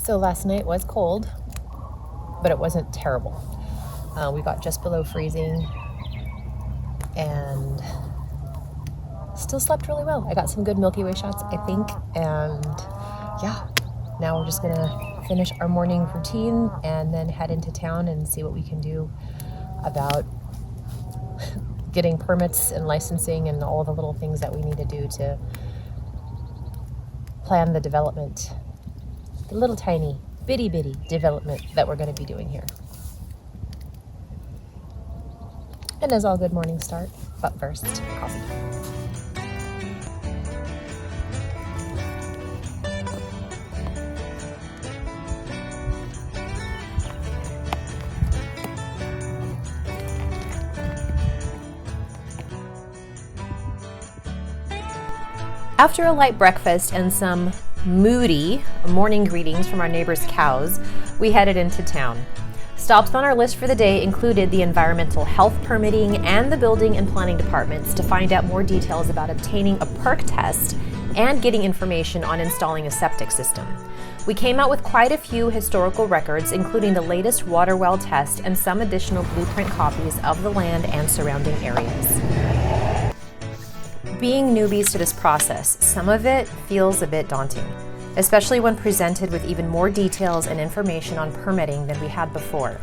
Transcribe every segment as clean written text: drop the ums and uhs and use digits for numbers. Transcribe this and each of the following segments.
So last night was cold, but it wasn't terrible. We got just below freezing and still slept really well. I got some good Milky Way shots, I think. And yeah, now we're just gonna finish our morning routine and then head into town and see what we can do about getting permits and licensing and all the little things that we need to do to plan the development, the little tiny bitty development that we're going to be doing here. And as all good mornings start, but first, coffee. After a light breakfast and some moody morning greetings from our neighbors' cows, we headed into town. Stops on our list for the day included the environmental health permitting and the building and planning departments to find out more details about obtaining a perk test and getting information on installing a septic system. We came out with quite a few historical records, including the latest water well test and some additional blueprint copies of the land and surrounding areas. Being newbies to this process, some of it feels a bit daunting, especially when presented with even more details and information on permitting than we had before.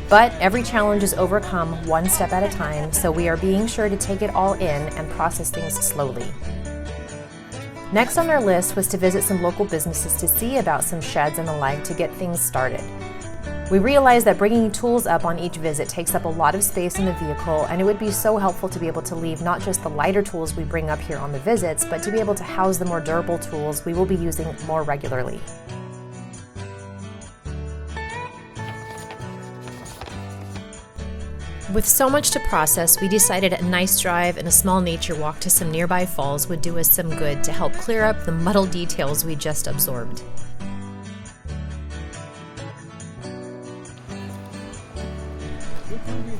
But every challenge is overcome one step at a time, so we are being sure to take it all in and process things slowly. Next on our list was to visit some local businesses to see about some sheds and the like to get things started. We realized that bringing tools up on each visit takes up a lot of space in the vehicle, and it would be so helpful to be able to leave not just the lighter tools we bring up here on the visits, but to be able to house the more durable tools we will be using more regularly. With so much to process, we decided a nice drive and a small nature walk to some nearby falls would do us some good to help clear up the muddled details we just absorbed.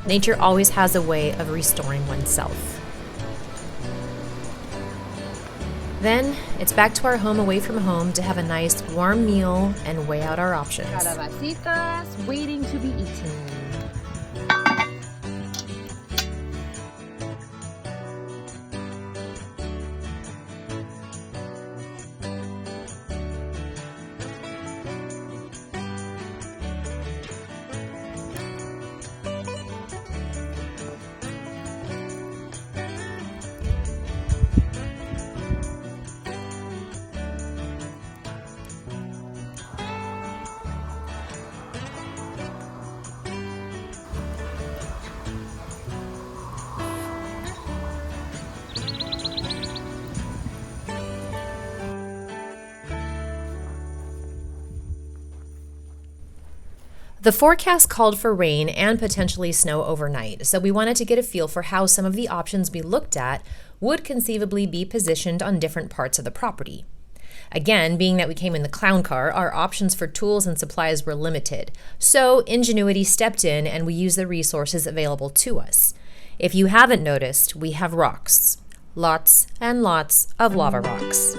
Nature always has a way of restoring oneself. Then, it's back to our home away from home to have a nice warm meal and weigh out our options. Calabacitas waiting to be eaten. The forecast called for rain and potentially snow overnight, so we wanted to get a feel for how some of the options we looked at would conceivably be positioned on different parts of the property. Again, being that we came in the clown car, our options for tools and supplies were limited, so ingenuity stepped in and we used the resources available to us. If you haven't noticed, we have rocks. Lots and lots of lava rocks.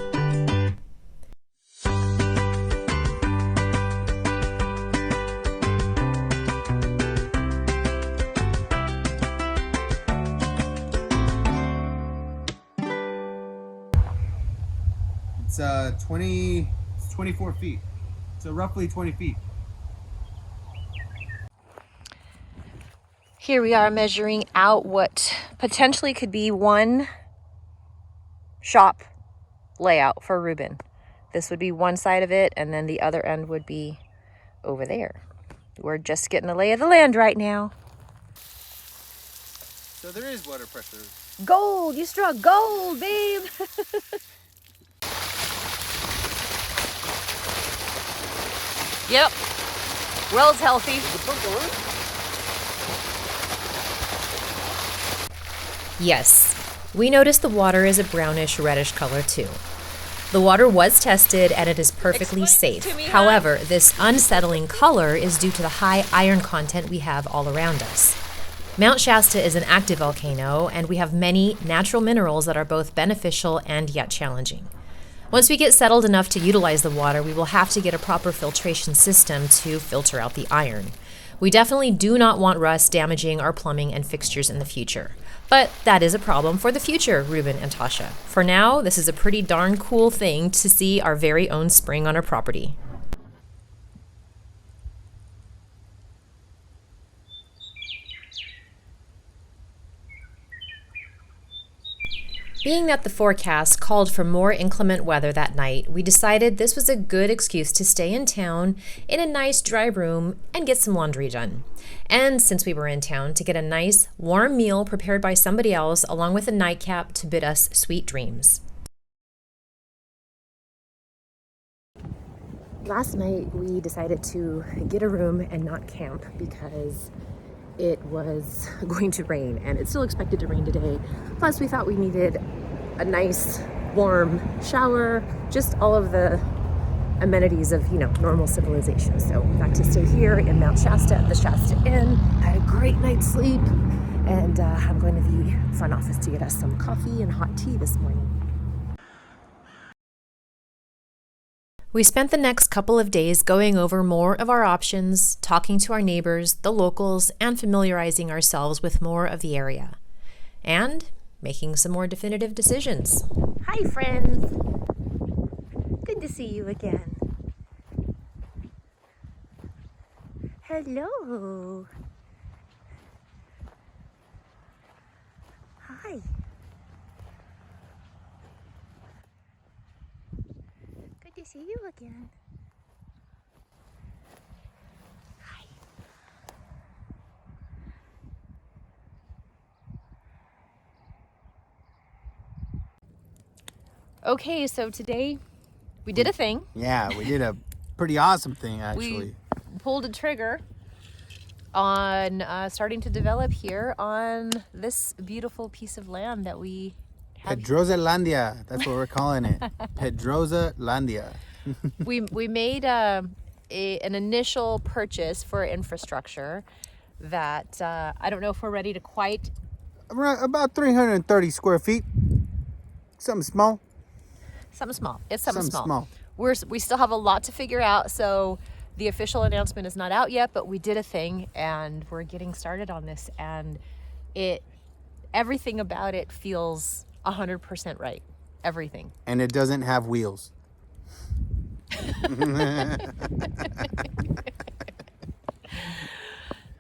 It's 24 feet, so roughly 20 feet. Here we are measuring out what potentially could be one shop layout for Ruben. This would be one side of it, and then the other end would be over there. We're just getting the lay of the land right now. So there is water pressure. Gold! You struck gold, babe! Yep. Well's healthy. Yes, we noticed the water is a brownish reddish color too. The water was tested and it is perfectly safe. However, this unsettling color is due to the high iron content we have all around us. Mount Shasta is an active volcano and we have many natural minerals that are both beneficial and yet challenging. Once we get settled enough to utilize the water, we will have to get a proper filtration system to filter out the iron. We definitely do not want rust damaging our plumbing and fixtures in the future. But that is a problem for the future, Ruben and Tasha. For now, this is a pretty darn cool thing to see our very own spring on our property. Being that the forecast called for more inclement weather that night, we decided this was a good excuse to stay in town in a nice dry room and get some laundry done. And since we were in town, to get a nice warm meal prepared by somebody else along with a nightcap to bid us sweet dreams. Last night we decided to get a room and not camp because it was going to rain, and it's still expected to rain today. Plus we thought we needed a nice warm shower, just all of the amenities of, normal civilization. So we got to stay here in Mount Shasta at the Shasta Inn, had a great night's sleep, and I'm going to the front office to get us some coffee and hot tea this morning. We spent the next couple of days going over more of our options, talking to our neighbors, the locals, and familiarizing ourselves with more of the area. And making some more definitive decisions. Hi, friends. Good to see you again. Hello. Hi. Good to see you again. Hi. Okay, so today we did a thing. Yeah, we did a pretty awesome thing, actually. We pulled a trigger on starting to develop here on this beautiful piece of land that we have. Pedrosalandia, that's what we're calling it. Pedrosalandia. We made an initial purchase for infrastructure that I don't know if we're ready to quite. About 330 square feet. Something small. Something small. It's something small. We still have a lot to figure out, so the official announcement is not out yet, but we did a thing and we're getting started on this, and everything about it feels 100% right. Everything. And it doesn't have wheels.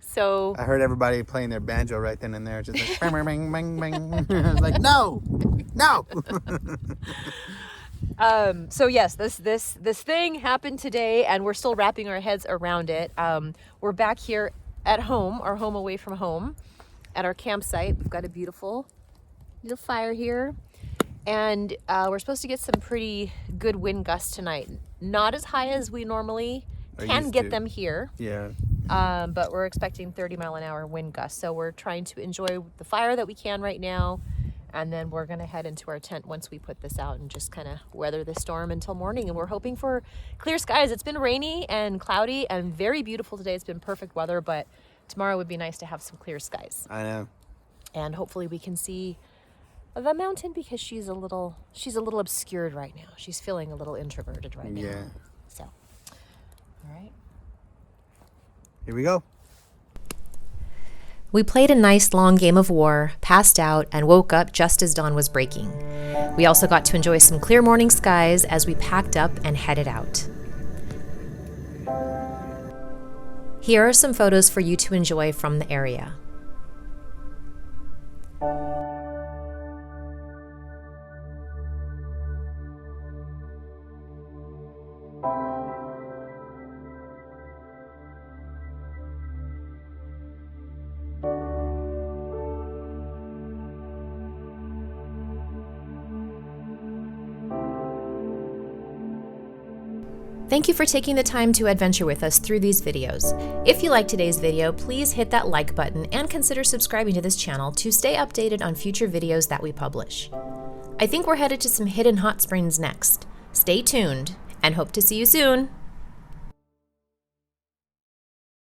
So I heard everybody playing their banjo right then and there, just like bang, bang, bang, bang. I was like, no. So yes, this thing happened today, and we're still wrapping our heads around it. We're back here at home, our home away from home, at our campsite. We've got a beautiful little fire here, and we're supposed to get some pretty good wind gusts tonight. Not as high as we normally can get them here. Yeah. But we're expecting 30-mile-an-hour wind gusts. So we're trying to enjoy the fire that we can right now. And then we're going to head into our tent once we put this out and just kind of weather the storm until morning. And we're hoping for clear skies. It's been rainy and cloudy and very beautiful today. It's been perfect weather, but tomorrow would be nice to have some clear skies. I know. And hopefully we can see the mountain, because she's a little obscured right now. She's feeling a little introverted right now. Yeah. So, all right. Here we go. We played a nice long game of war, passed out, and woke up just as dawn was breaking. We also got to enjoy some clear morning skies as we packed up and headed out. Here are some photos for you to enjoy from the area. Thank you for taking the time to adventure with us through these videos. If you liked today's video, please hit that like button and consider subscribing to this channel to stay updated on future videos that we publish. I think we're headed to some hidden hot springs next. Stay tuned and hope to see you soon.